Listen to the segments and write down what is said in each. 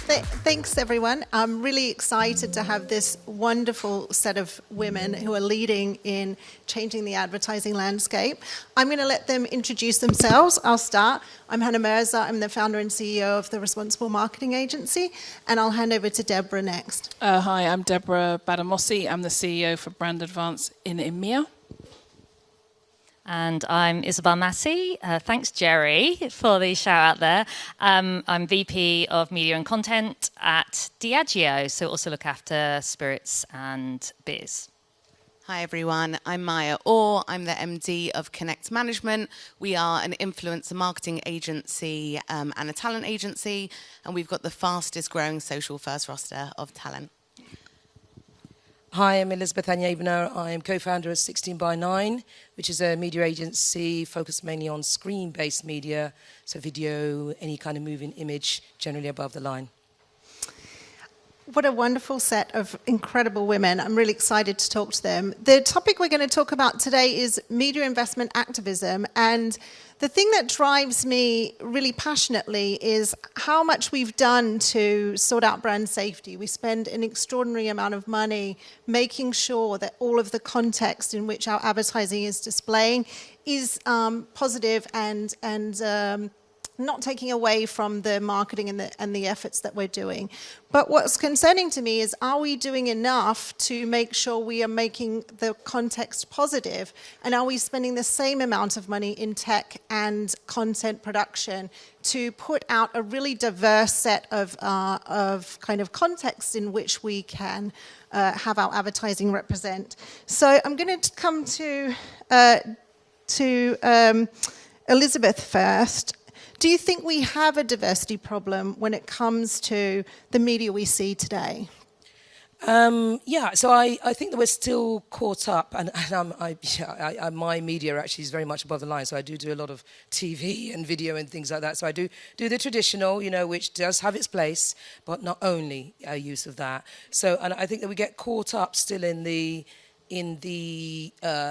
Thanks, everyone. I'm really excited to have this wonderful set of women who are leading in changing the advertising landscape. I'm going to let them introduce themselves. I'll start. I'm Hannah Mirza. I'm the founder and CEO of the Responsible Marketing Agency, and I'll hand over to Deborah next. Hi, I'm Deborah Badamossi. I'm the CEO for Brand Advance in EMEA. And I'm Isabel Massey. Thanks, Jerry, for the shout out there. I'm VP of Media and Content at Diageo, so also look after spirits and beers. Hi everyone, I'm Maya Orr. I'm the MD of Connect Management. We are an influencer marketing agency and a talent agency, and we've got the fastest growing social first roster of talent. Hi, I'm Elizabeth Anyabner. I am co-founder of 16 by 9, which is a media agency focused mainly on screen-based media, so video, any kind of moving image, generally above the line. What a wonderful set of incredible women. I'm really excited to talk to them. The topic we're going to talk about today is media investment activism. And the thing that drives me really passionately is how much we've done to sort out brand safety. We spend an extraordinary amount of money making sure that all of the context in which our advertising is displaying is positive and not taking away from the marketing and the efforts that we're doing. But what's concerning to me is, are we doing enough to make sure we are making the context positive? And are we spending the same amount of money in tech and content production to put out a really diverse set of kind of contexts in which we can have our advertising represent? So I'm going to come to Elizabeth first. Do you think we have a diversity problem when it comes to the media we see today? So I think that we're still caught up, and my media actually is very much above the line, so I do a lot of TV and video and things like that. So I do the traditional, which does have its place, but not only use of that. So, and I think that we get caught up still in the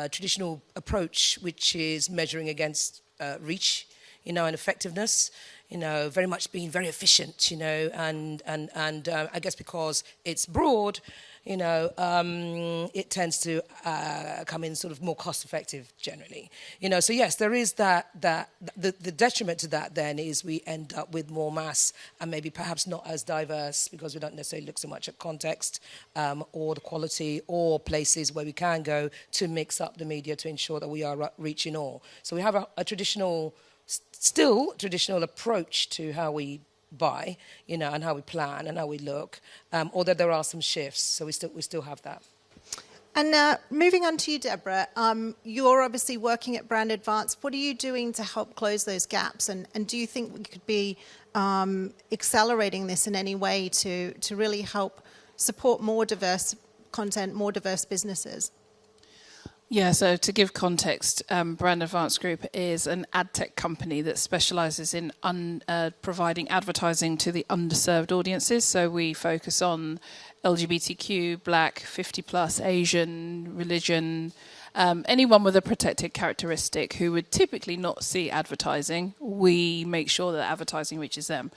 traditional approach, which is measuring against reach, and effectiveness, very much being very efficient, and I guess because it's broad, it tends to come in sort of more cost effective generally, so yes, there is the detriment to that then is we end up with more mass and maybe perhaps not as diverse because we don't necessarily look so much at context or the quality or places where we can go to mix up the media to ensure that we are reaching all. So we have a traditional approach to how we buy, and how we plan and how we look, although there are some shifts, so we still have that. And moving on to you, Deborah, you're obviously working at Brand Advance. What are you doing to help close those gaps? And do you think we could be accelerating this in any way to really help support more diverse content, more diverse businesses? Yeah, so to give context, Brand Advance Group is an ad tech company that specialises in providing advertising to the underserved audiences. So we focus on LGBTQ, Black, 50+, Asian, religion, anyone with a protected characteristic who would typically not see advertising. We make sure that advertising reaches them.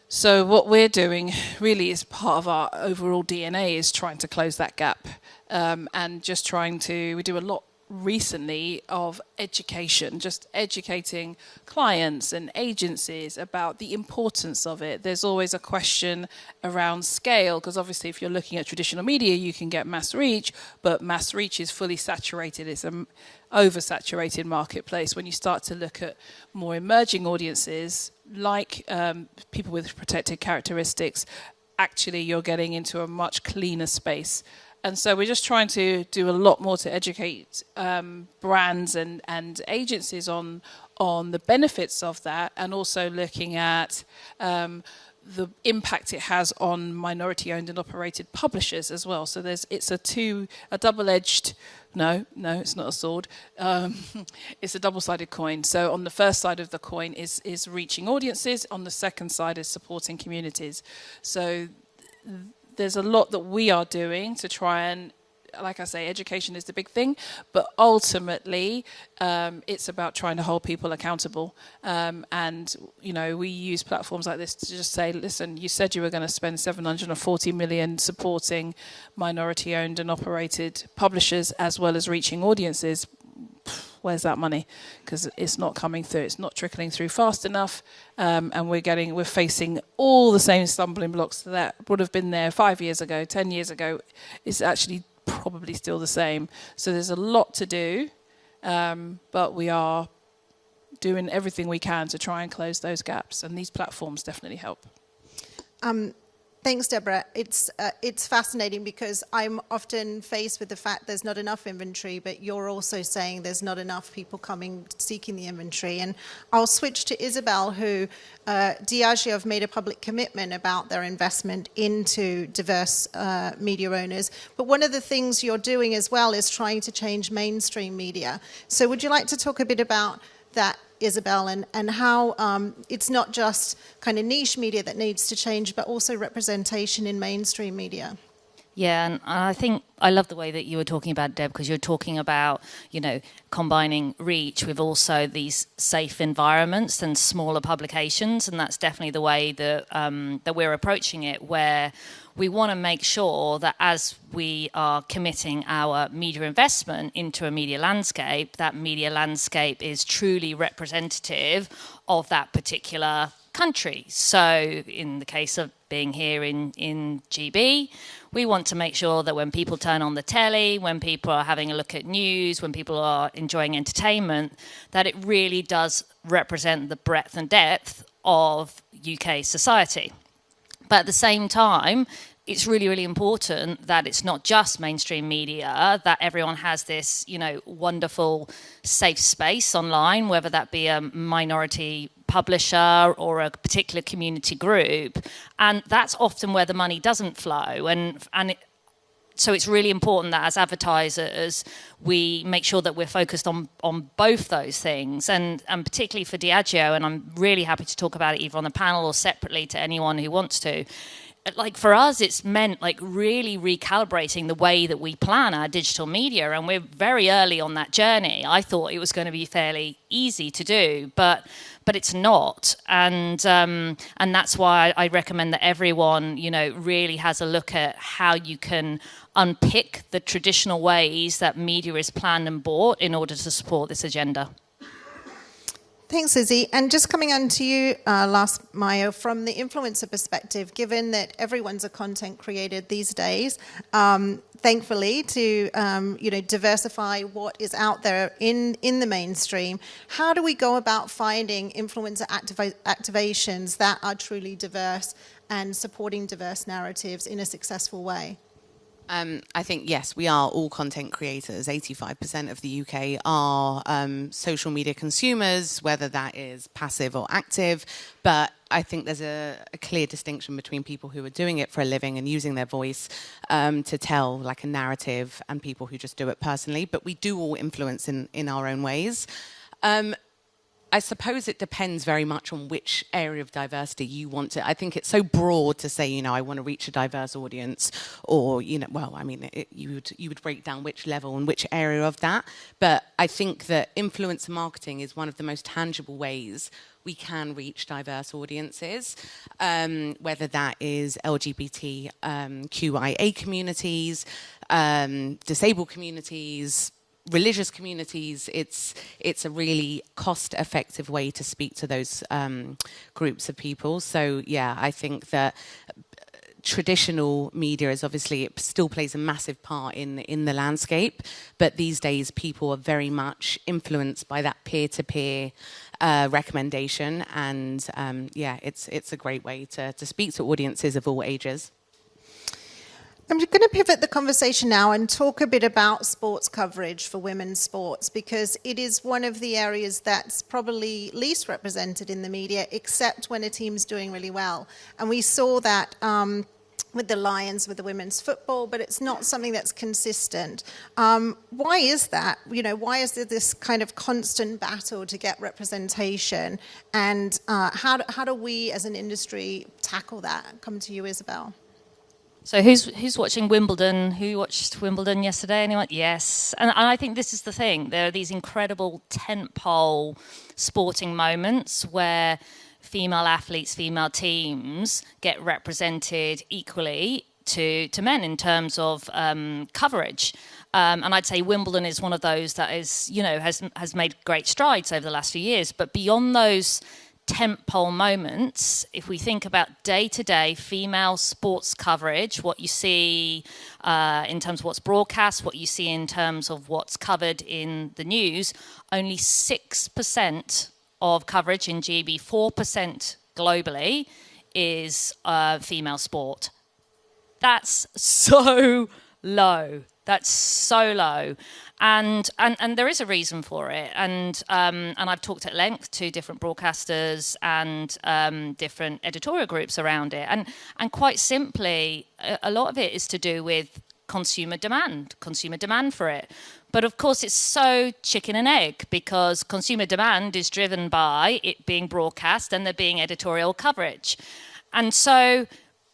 So what we're doing really is part of our overall DNA is trying to close that gap, and just we do a lot recently of education, just educating clients and agencies about the importance of it. There's always a question around scale, because obviously if you're looking at traditional media, you can get mass reach, but mass reach is fully saturated. It's an oversaturated marketplace. When you start to look at more emerging audiences, like people with protected characteristics, actually you're getting into a much cleaner space. And so we're just trying to do a lot more to educate brands and agencies on the benefits of that, and also looking at the impact it has on minority-owned and operated publishers as well. So it's a double-edged. No, it's not a sword. It's a double-sided coin. So on the first side of the coin is reaching audiences. On the second side is supporting communities. So there's a lot that we are doing to try and like I say, education is the big thing, but ultimately it's about trying to hold people accountable. And, you know, we use platforms like this to just say, listen, you said you were going to spend 740 million supporting minority-owned and operated publishers as well as reaching audiences. Where's that money? Because it's not coming through. It's not trickling through fast enough, and we're facing all the same stumbling blocks that would have been there 5 years ago, 10 years ago. It's actually probably still the same. So there's a lot to do, but we are doing everything we can to try and close those gaps, and these platforms definitely help. Thanks, Deborah. It's fascinating because I'm often faced with the fact there's not enough inventory, but you're also saying there's not enough people coming seeking the inventory. And I'll switch to Isabel, who Diageo have made a public commitment about their investment into diverse media owners. But one of the things you're doing as well is trying to change mainstream media. So would you like to talk a bit about that, Isabel, and how it's not just kind of niche media that needs to change, but also representation in mainstream media? Yeah, and I think I love the way that you were talking about, Deb, because you're talking about, you know, combining reach with also these safe environments and smaller publications, and that's definitely the way that that we're approaching it, where we want to make sure that as we are committing our media investment into a media landscape, that media landscape is truly representative of that particular country. So in the case of being here in GB, we want to make sure that when people turn on the telly, when people are having a look at news, when people are enjoying entertainment, that it really does represent the breadth and depth of UK society. But at the same time, it's really, really important that it's not just mainstream media, that everyone has this, you know, wonderful safe space online, whether that be a minority publisher or a particular community group. And that's often where the money doesn't flow. So it's really important that as advertisers, we make sure that we're focused on both those things. And particularly for Diageo, and I'm really happy to talk about it either on the panel or separately to anyone who wants to. Like for us, it's meant like really recalibrating the way that we plan our digital media, and we're very early on that journey. I thought it was going to be fairly easy to do, but it's not, and that's why I recommend that everyone, you know, really has a look at how you can unpick the traditional ways that media is planned and bought in order to support this agenda. Thanks, Izzy. And just coming on to you last, Maya, from the influencer perspective, given that everyone's a content creator these days, thankfully, to diversify what is out there in the mainstream, how do we go about finding influencer activations that are truly diverse and supporting diverse narratives in a successful way? I think, yes, we are all content creators. 85% of the UK are social media consumers, whether that is passive or active. But I think there's a clear distinction between people who are doing it for a living and using their voice to tell like a narrative and people who just do it personally. But we do all influence in our own ways. I suppose it depends very much on which area of diversity you want to. I think it's so broad to say, you know, I want to reach a diverse audience, or, you know, well, I mean, you would break down which level and which area of that. But I think that influencer marketing is one of the most tangible ways we can reach diverse audiences, whether that is LGBT, QIA communities, disabled communities, religious communities. It's a really cost-effective way to speak to those groups of people. So yeah, I think that traditional media is obviously, it still plays a massive part in the landscape, but these days people are very much influenced by that peer-to-peer recommendation, and yeah, it's a great way to speak to audiences of all ages. I'm going to pivot the conversation now and talk a bit about sports coverage for women's sports, because it is one of the areas that's probably least represented in the media, except when a team's doing really well. And we saw that with the Lions, with the women's football, but it's not something that's consistent. Why is that? You know, why is there this kind of constant battle to get representation? And how do we as an industry tackle that? Come to you, Isabel. So who's watching Wimbledon? Who watched Wimbledon yesterday? Anyone? Yes. And I think this is the thing. There are these incredible tentpole sporting moments where female athletes, female teams get represented equally to men in terms of coverage. And I'd say Wimbledon is one of those that is, has made great strides over the last few years. But beyond those tentpole moments, if we think about day-to-day female sports coverage, what you see in terms of what's broadcast, what you see in terms of what's covered in the news, only 6% of coverage in GB, 4% globally, is female sport. That's so low. That's so low. And there is a reason for it. And I've talked at length to different broadcasters and different editorial groups around it. And quite simply, a lot of it is to do with consumer demand for it. But of course, it's so chicken and egg, because consumer demand is driven by it being broadcast and there being editorial coverage. And so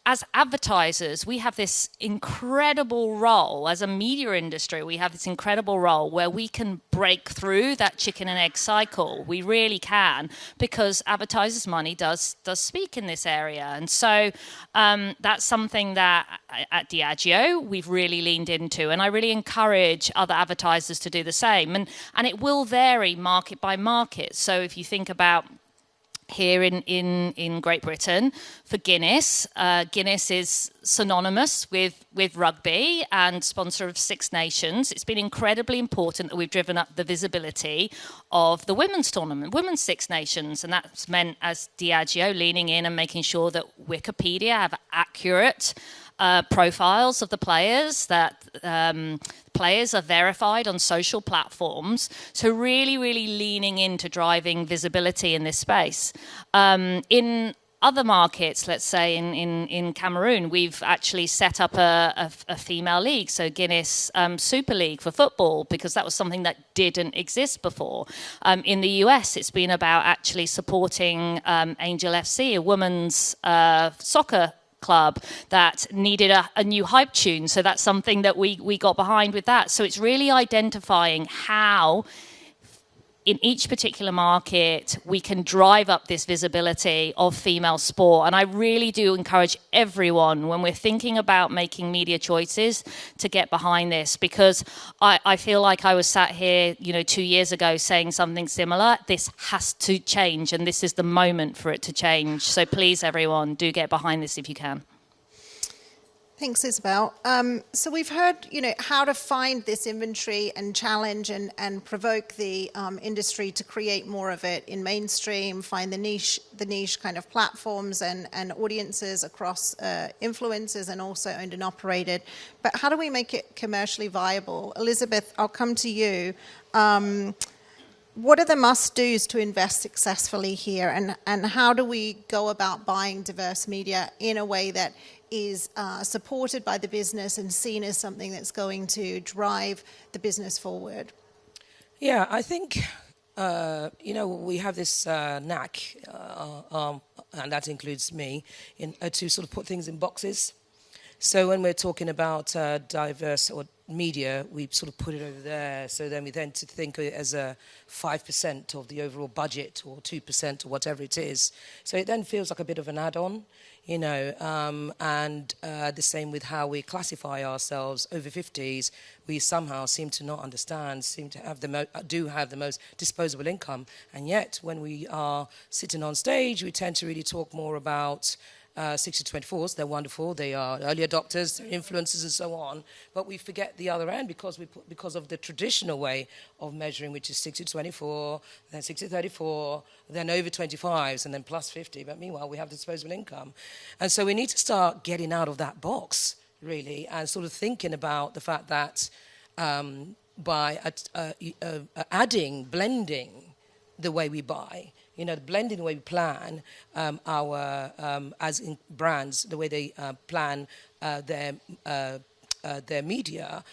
as advertisers, we have this incredible role. As a media industry, we have this incredible role where we can break through that chicken and egg cycle. We really can, because advertisers' money does speak in this area. And so that's something that at Diageo we've really leaned into. And I really encourage other advertisers to do the same. And it will vary market by market. So if you think about here in Great Britain, for Guinness, Guinness is synonymous with rugby and sponsor of Six Nations. It's been incredibly important that we've driven up the visibility of the women's tournament, women's Six Nations, and that's meant as Diageo leaning in and making sure that Wikipedia have accurate profiles of the players, that players are verified on social platforms. So really, really leaning into driving visibility in this space. In other markets, let's say in Cameroon, we've actually set up a female league, so Guinness Super League for football, because that was something that didn't exist before. In the US, it's been about actually supporting Angel FC, a women's soccer club that needed a new hype tune. So that's something that we got behind with that. So it's really identifying how in each particular market we can drive up this visibility of female sport. And I really do encourage everyone, when we're thinking about making media choices, to get behind this, because I feel like I was sat here 2 years ago saying something similar. This has to change, and this is the moment for it to change. So please, everyone, do get behind this if you can. Thanks, Isabel. So we've heard, how to find this inventory and challenge and provoke the industry to create more of it in mainstream, find the niche kind of platforms and audiences across influencers and also owned and operated. But how do we make it commercially viable? Elizabeth, I'll come to you. What are the must-dos to invest successfully here? And how do we go about buying diverse media in a way that is supported by the business and seen as something that's going to drive the business forward? Yeah, I think, we have this knack, and that includes me, to sort of put things in boxes. So when we're talking about diverse or media, we sort of put it over there. So then we tend to think of it as a 5% of the overall budget, or 2%, or whatever it is. So it then feels like a bit of an add-on, and the same with how we classify ourselves. Over 50s, we somehow seem to not understand, seem to have the most disposable income. And yet, when we are sitting on stage, we tend to really talk more about 60-24s, they're wonderful, they are early adopters, they're influencers and so on, but we forget the other end because of the traditional way of measuring, which is 60-24, then 60-34, then over 25s, and then plus 50, but meanwhile we have disposable income. And so we need to start getting out of that box, really, and sort of thinking about the fact that by blending the way we buy, blending the way we plan as in brands, the way they plan their their media,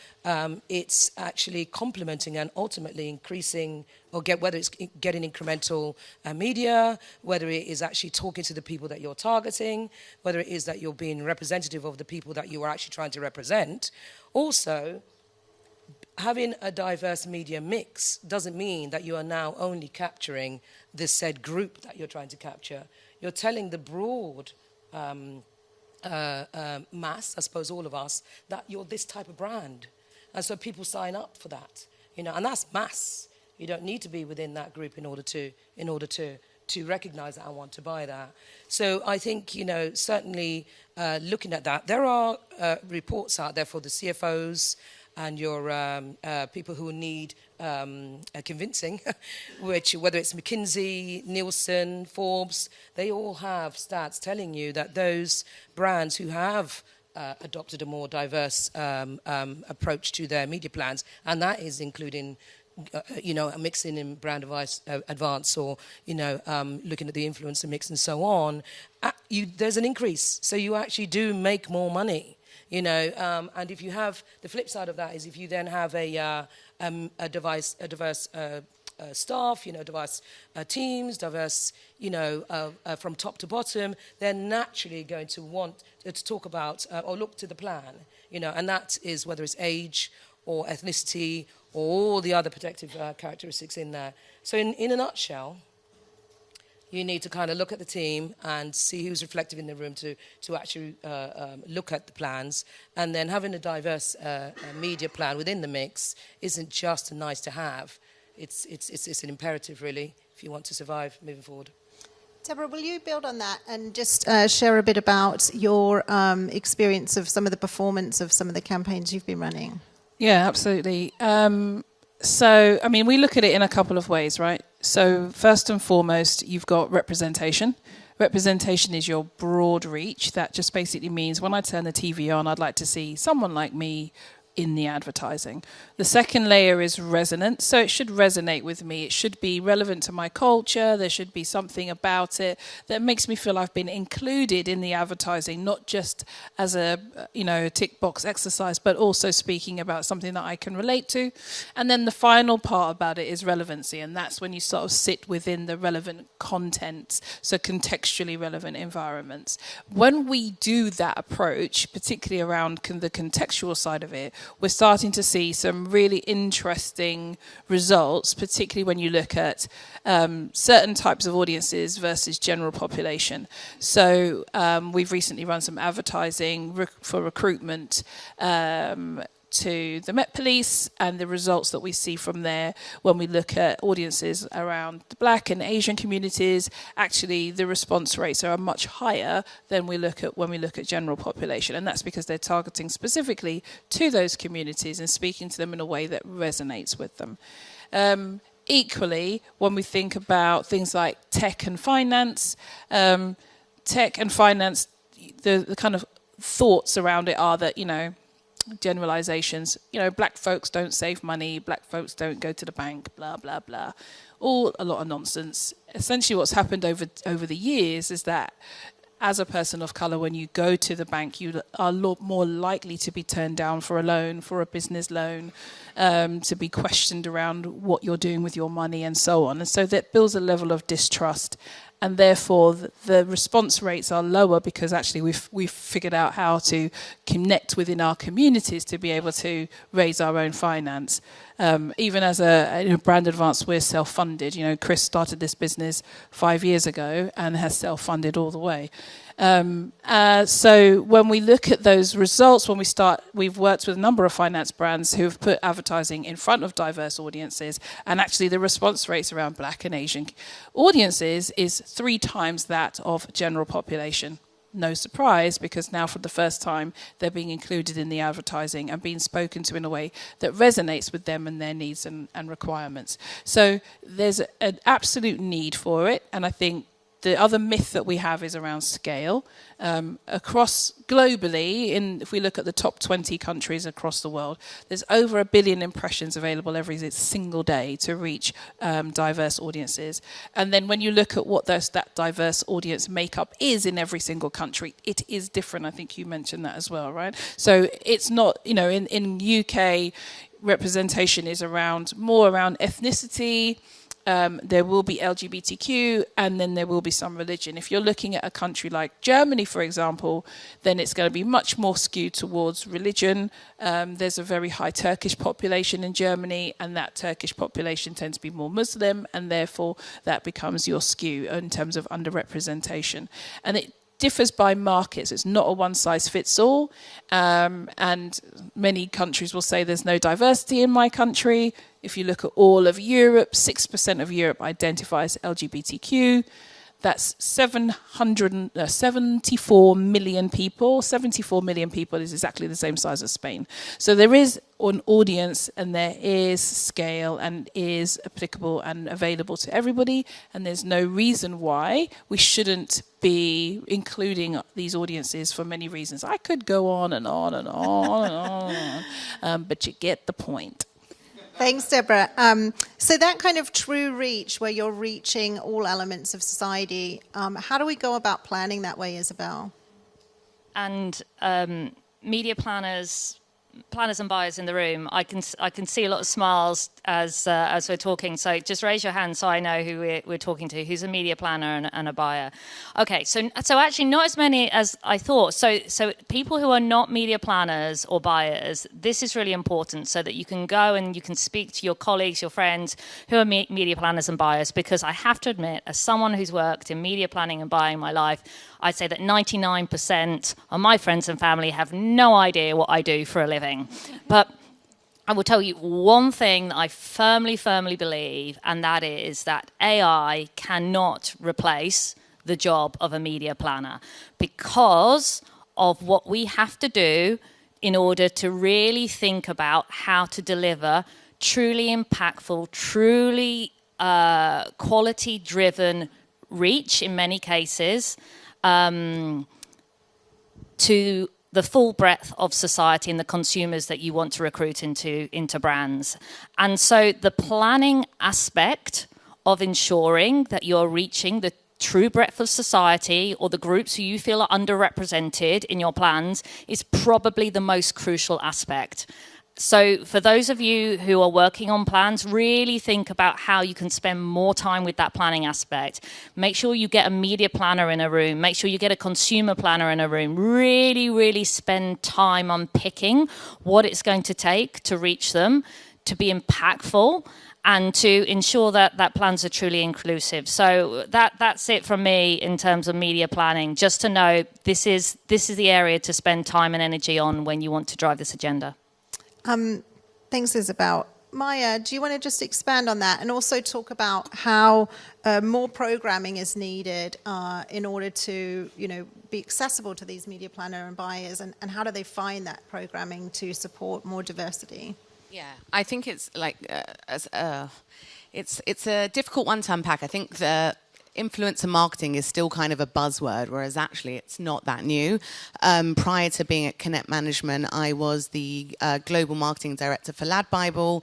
it's actually complementing and ultimately increasing, or whether it's getting incremental media, whether it is actually talking to the people that you're targeting, whether it is that you're being representative of the people that you are actually trying to represent. Also, having a diverse media mix doesn't mean that you are now only capturing this said group that you're trying to capture. You're telling the broad mass, I suppose all of us, that you're this type of brand. And so people sign up for that, and that's mass. You don't need to be within that group in order to recognize that and want to buy that. So I think, certainly looking at that, there are reports out there for the CFOs and your people who need convincing, whether it's McKinsey, Nielsen, Forbes, they all have stats telling you that those brands who have adopted a more diverse approach to their media plans, and that is including mixing in brand advance or, looking at the influencer mix and so on, there's an increase. So you actually do make more money. And if you have, the flip side of that is if you then have a diverse staff, diverse teams, diverse, from top to bottom, they're naturally going to want to talk about or look to the plan, and that is whether it's age or ethnicity or all the other protective characteristics in there. So in a nutshell, you need to kind of look at the team and see who's reflective in the room to actually look at the plans. And then having a diverse media plan within the mix isn't just a nice to have. It's an imperative, really, if you want to survive moving forward. Deborah, will you build on that and just share a bit about your experience of some of the performance of some of the campaigns you've been running? Yeah, absolutely. So, we look at it in a couple of ways, right? So first and foremost, you've got representation. Representation is your broad reach. That just basically means when I turn the TV on, I'd like to see someone like me in the advertising. The second layer is resonance. So it should resonate with me. It should be relevant to my culture. There should be something about it that makes me feel I've been included in the advertising, not just as a tick box exercise, but also speaking about something that I can relate to. And then the final part about it is relevancy. And that's when you sort of sit within the relevant content, so contextually relevant environments. When we do that approach, particularly around the contextual side of it, we're starting to see some really interesting results, particularly when you look at certain types of audiences versus general population. So we've recently run some advertising for recruitment to the Met Police, and the results that we see from there when we look at audiences around the Black and Asian communities, actually the response rates are much higher than when we look at general population. And that's because they're targeting specifically to those communities and speaking to them in a way that resonates with them. Equally, when we think about things like tech and finance, the kind of thoughts around it are that, generalizations, black folks don't save money, black folks don't go to the bank, blah, blah, blah. All a lot of nonsense. Essentially what's happened over the years is that as a person of colour, when you go to the bank, you are a lot more likely to be turned down for a loan, for a business loan, to be questioned around what you're doing with your money and so on. And so that builds a level of distrust. And therefore, the response rates are lower because actually we've figured out how to connect within our communities to be able to raise our own finance. Even as a brand advance, we're self-funded. Chris started this business 5 years ago and has self-funded all the way. So when we look at those results, we've worked with a number of finance brands who've put advertising in front of diverse audiences, and actually the response rates around Black and Asian audiences is 3 times that of general population. No surprise, because now for the first time they're being included in the advertising and being spoken to in a way that resonates with them and their needs and requirements. So there's an absolute need for it, and I think The other myth that we have is around scale. Across globally, if we look at the top 20 countries across the world, there's over 1 billion impressions available every single day to reach diverse audiences. And then when you look at what that diverse audience makeup is in every single country, it is different. I think you mentioned that as well, right? So it's not, in UK, representation is more around ethnicity. There will be LGBTQ, and then there will be some religion. If you're looking at a country like Germany, for example, then it's going to be much more skewed towards religion. There's a very high Turkish population in Germany, and that Turkish population tends to be more Muslim, and therefore that becomes your skew in terms of underrepresentation. And it differs by markets. It's not a one-size-fits-all, and many countries will say there's no diversity in my country. If you look at all of Europe, 6% of Europe identifies LGBTQ. That's 74 million people. 74 million people is exactly the same size as Spain. So there is an audience, and there is scale, and is applicable and available to everybody. And there's no reason why we shouldn't be including these audiences for many reasons. I could go on and on and on and on, but you get the point. Thanks, Deborah. So that kind of true reach, where you're reaching all elements of society, how do we go about planning that way, Isabel? And media planners and buyers in the room, I can see a lot of smiles as we're talking. So just raise your hand so I know who we're talking to. Who's a media planner and a buyer? Okay, so actually not as many as I thought. So people who are not media planners or buyers, this is really important, so that you can go and you can speak to your colleagues, your friends who are media planners and buyers. Because I have to admit, as someone who's worked in media planning and buying my life, I'd say that 99% of my friends and family have no idea what I do for a living. But I will tell you one thing that I firmly believe, and that is that AI cannot replace the job of a media planner, because of what we have to do in order to really think about how to deliver truly impactful, truly quality-driven reach, in many cases, to the full breadth of society and the consumers that you want to recruit into brands. And so the planning aspect of ensuring that you're reaching the true breadth of society, or the groups who you feel are underrepresented in your plans, is probably the most crucial aspect. So for those of you who are working on plans, really think about how you can spend more time with that planning aspect. Make sure you get a media planner in a room. Make sure you get a consumer planner in a room. Really spend time unpicking what it's going to take to reach them, to be impactful, and to ensure that plans are truly inclusive. So that's it from me in terms of media planning. Just to know this is the area to spend time and energy on when you want to drive this agenda. Thanks, Isabel. Maya, do you want to just expand on that, and also talk about how more programming is needed in order to, be accessible to these media planner and buyers, and how do they find that programming to support more diversity? Yeah, I think it's like it's a difficult one to unpack. I think the influencer marketing is still kind of a buzzword, whereas actually it's not that new. Prior to being at Connect Management, I was the global marketing director for Lad Bible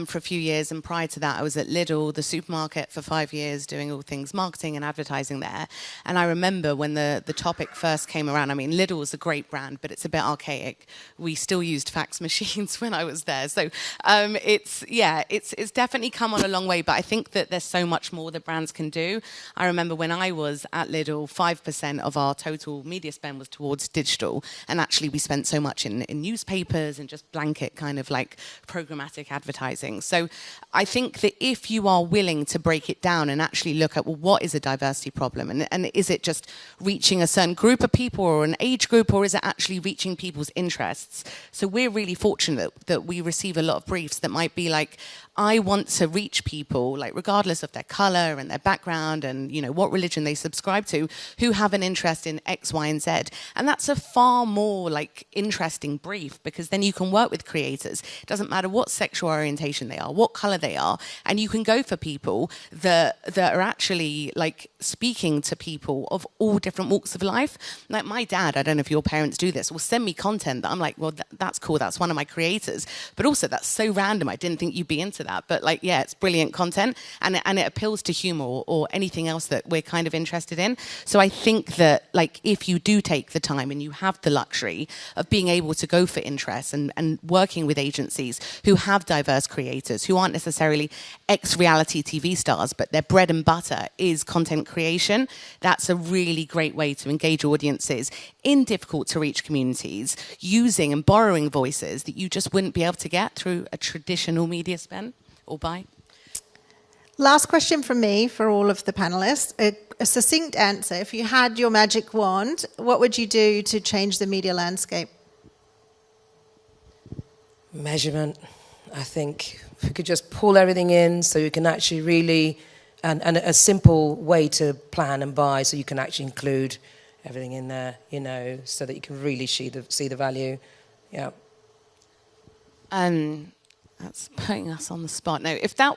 for a few years, and prior to that I was at Lidl, the supermarket, for 5 years doing all things marketing and advertising there. And I remember when the topic first came around, I mean, Lidl was a great brand, but it's a bit archaic. We still used fax machines when I was there. So it's definitely come on a long way, but I think that there's so much more that brands can do. I remember when I was at Lidl, 5% of our total media spend was towards digital. And actually we spent so much in newspapers and just blanket kind of like programmatic advertising. So I think that if you are willing to break it down and actually look at, well, what is a diversity problem? And is it just reaching a certain group of people or an age group, or is it actually reaching people's interests? So we're really fortunate that we receive a lot of briefs that might be like, I want to reach people, like regardless of their color and their background and, you know, what religion they subscribe to, who have an interest in X, Y, and Z. And that's a far more like interesting brief, because then you can work with creators. It doesn't matter what sexual orientation they are, what color they are, and you can go for people that are actually like speaking to people of all different walks of life. Like my dad, I don't know if your parents do this, will send me content that I'm like, well, that's cool, that's one of my creators. But also that's so random, I didn't think you'd be into that. But like, yeah, it's brilliant content, and it appeals to humor or anything else that we're kind of interested in. So I think that like if you do take the time and you have the luxury of being able to go for interests and working with agencies who have diverse creators, who aren't necessarily ex-reality TV stars, but their bread and butter is content creation, that's a really great way to engage audiences in difficult to reach communities, using and borrowing voices that you just wouldn't be able to get through a traditional media spend or buy. Last question from me for all of the panelists. A succinct answer. If you had your magic wand, what would you do to change the media landscape? Measurement. I think if we could just pull everything in so you can actually really, and a simple way to plan and buy so you can actually include everything in there, you know, so that you can really see the value. Yeah. That's putting us on the spot. No, if I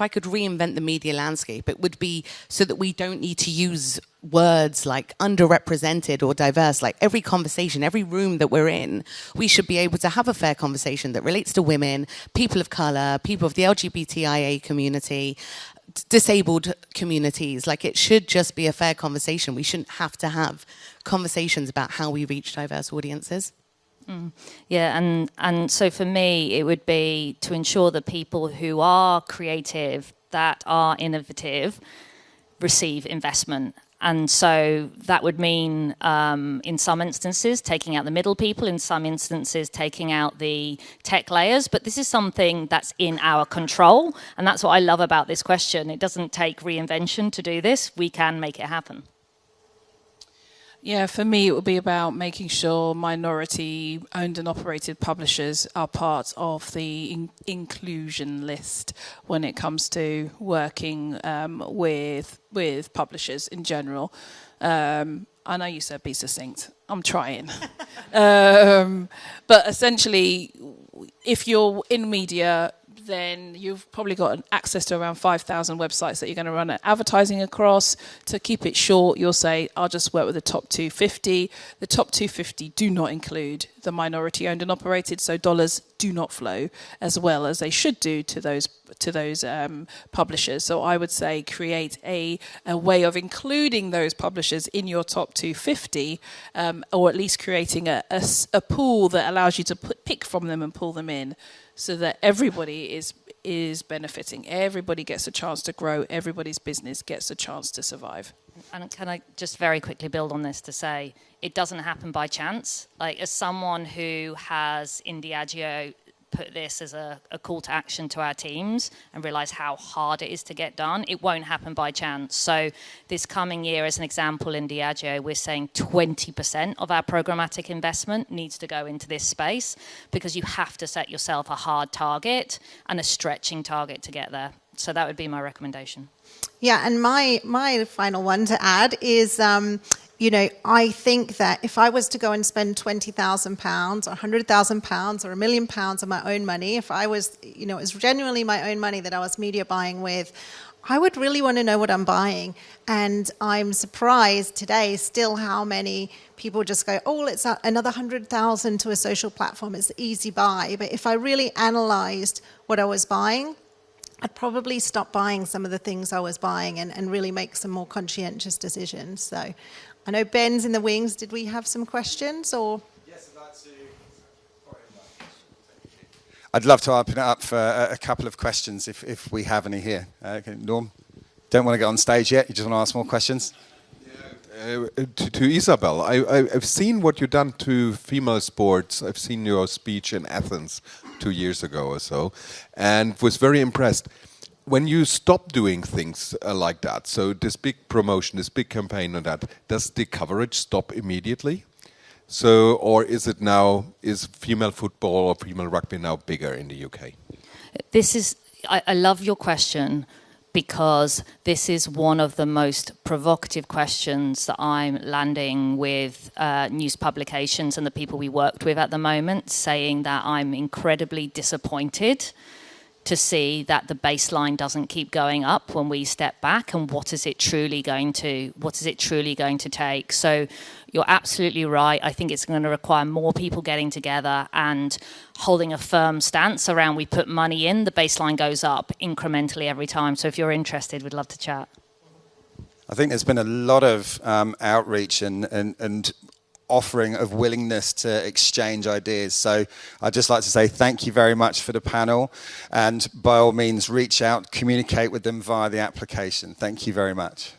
could reinvent the media landscape, it would be so that we don't need to use words like underrepresented or diverse. Like every conversation, every room that we're in, we should be able to have a fair conversation that relates to women, people of color, people of the LGBTIA community, disabled communities. Like it should just be a fair conversation. We shouldn't have to have conversations about how we reach diverse audiences. Yeah, and so for me, it would be to ensure that people who are creative, that are innovative, receive investment. And so that would mean, in some instances, taking out the middle people, in some instances, taking out the tech layers. But this is something that's in our control. And that's what I love about this question. It doesn't take reinvention to do this. We can make it happen. Yeah, for me, it would be about making sure minority-owned and operated publishers are part of the inclusion list when it comes to working with publishers in general. I know you said be succinct. I'm trying. But essentially, if you're in media, then you've probably got access to around 5,000 websites that you're going to run advertising across. To keep it short, you'll say, I'll just work with the top 250. The top 250 do not include the minority owned and operated, so dollars do not flow as well as they should do to those publishers. So I would say create a way of including those publishers in your top 250, or at least creating a pool that allows you to pick from them and pull them in, so that everybody is benefiting. Everybody gets a chance to grow. Everybody's business gets a chance to survive. And can I just very quickly build on this to say, it doesn't happen by chance. Like, as someone who has in Diageo put this as a call to action to our teams and realize how hard it is to get done, it won't happen by chance. So this coming year, as an example, in Diageo, we're saying 20% of our programmatic investment needs to go into this space, because you have to set yourself a hard target and a stretching target to get there. So that would be my recommendation. Yeah, and my final one to add is, I think that if I was to go and spend £20,000 or £100,000 or £1 million of my own money, if I was, it was genuinely my own money that I was media buying with, I would really want to know what I'm buying. And I'm surprised today still how many people just go, oh, it's another 100,000 to a social platform. It's an easy buy. But if I really analysed what I was buying, I'd probably stop buying some of the things I was buying and really make some more conscientious decisions. So I know Ben's in the wings. Did we have some questions? Or? Yes, I'd love to open it up for a couple of questions if we have any here. Okay, Norm, don't want to get on stage yet. You just want to ask more questions? To Isabel, I've seen what you've done to female sports. I've seen your speech in Athens 2 years ago or so, and was very impressed. When you stop doing things like that, so this big promotion, this big campaign on that, does the coverage stop immediately? So, or is female football or female rugby now bigger in the UK? I love your question, because this is one of the most provocative questions that I'm landing with news publications and the people we worked with at the moment, saying that I'm incredibly disappointed to see that the baseline doesn't keep going up when we step back, and what is it truly going to take. So you're absolutely right. I think it's going to require more people getting together and holding a firm stance around, we put money in, the baseline goes up incrementally every time. So if you're interested, we'd love to chat. I think there's been a lot of outreach and offering of willingness to exchange ideas. So I'd just like to say thank you very much for the panel, and by all means reach out, communicate with them via the application. Thank you very much.